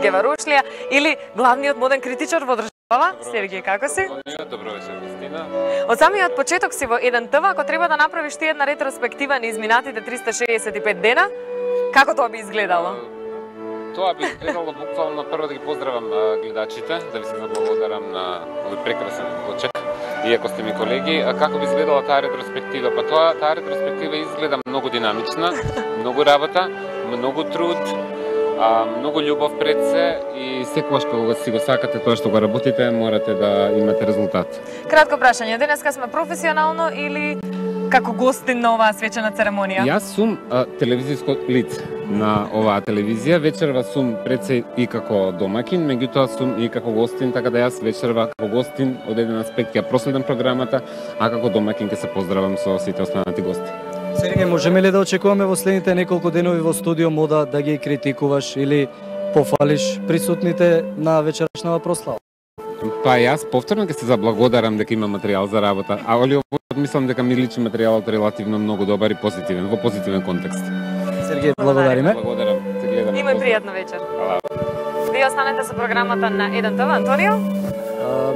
Гева Рушлија или главниот моден критичар во држава, Сергеј, како си? Добро вечер, Кристина. Од самиот почеток си во 1ТВ, ако треба да направиш ти една ретроспектива на изминатите 365 дена, како тоа би изгледало? Тоа би изгледало буквално прво да ги поздравам гледачите, да ви се заблагодарам на овој прекрасен почек. Иако сте ми колеги, како би изгледала таа ретроспектива? Па таа ретроспектива изгледа многу динамична, многу работа, многу труд, многу љубов пред се и секогаш кога си го сакате тоа што го работите, морате да имате резултат. Кратко прашање, денеска сме професионално или како гостин на оваа свечена церемонија? Јас сум телевизиско лице на оваа телевизија, вечерва сум пред се и како домакин, меѓутоа сум и како гостин, така да јас вечерва како гостин од еден аспект ја проследам програмата, а како домакин ќе се поздравам со сите останати гости. Сергеј, можеме ли да очекуваме во следните неколку денови во студио Мода да ги критикуваш или пофалиш присутните на вечерашната прослава? Па јас повторно ќе се заблагодарам дека има материјал за работа, а овој мислам дека ми личи материјалот релативно многу добар и позитивен, во позитивен контекст. Сергеј, благодариме. Благодарам, се гледаме. Имај пријатна вечер. Вие останете со програмата на 1ТВ, Антонио?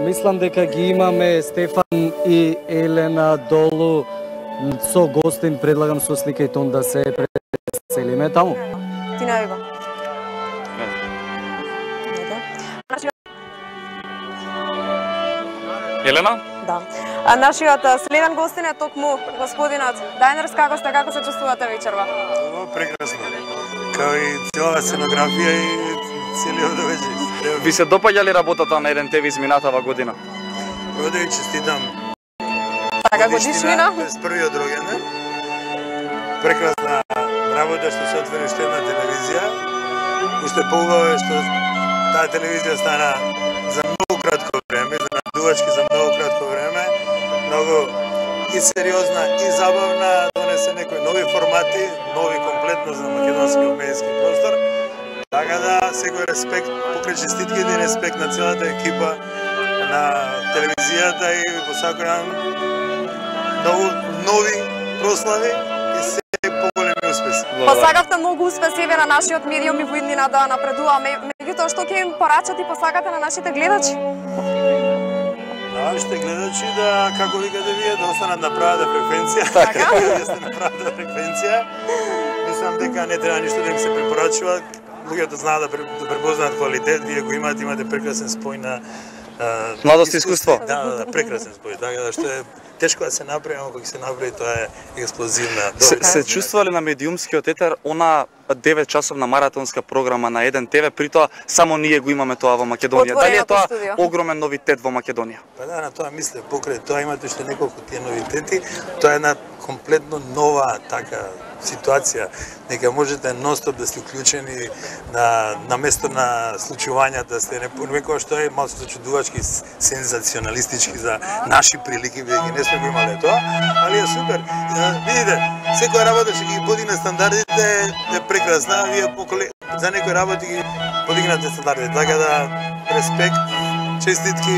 Мислам дека ги имаме Стефан и Елена долу со гостин, предлагам со слика и тон да се преселиме таму. Ти не го. Елена? Да. А нашиот следен гостин е токму господинот Дајнерс. Како сте, како се чувствувате вечерва? Прекрасно. Као и цела сценографија и целиот довеќе. Ви се допаѓа ли работата на 1ТВ изминатава година? Прво да ви честитам Така годишнина. без првиот рогенден. Прекрасна работа што се отвори уште една телевизија. Уште поубаво е што таа телевизија стана за многу кратко време, за надувачки за многу кратко време, многу и сериозна и забавна, донесе некои нови формати, нови комплетно за македонски медиски простор. Така да секој респект, покрај честитките и респект на целата екипа на телевизијата и по секој многу нови прослави и се поголеми успеси. Посакавте многу успеси еве на нашиот медиум и во иднина да напредува. Меѓутоа, што ќе им порачате и посакате на нашите гледачи? Нашите гледачи да, како викате вие, да останат на правата фреквенција. Така? Вие сте на правата фреквенција. Мислам дека не треба ништо да им се препорачува. Луѓето знаат да препознаат квалитет, вие го имате прекрасен спој на Младост и искуство. Да, прекрасен спој. Така да што е тешко да се направи, но кога се направи тоа е експлозивна. Се чувствува ли на медиумскиот етер она 9 часовна маратонска програма на 1ТВ, при тоа само ние го имаме тоа во Македонија? Дали е тоа огромен новитет во Македонија? Па да, на тоа мисле, покрај тоа имате уште неколку тие новитети. Тоа е една комплетно нова така ситуација, дека можете нон-стоп да сте уклучени на место на случувањата, сте некоја што е малку зачудувачки, сензационалистички за наши прилики, бидејќи не сме го имале тоа, али е супер. Видите, секоја работа што ги подигне стандардите е прекрасна, вие за некои работи ги подигнате стандардите, така да респект, честитки.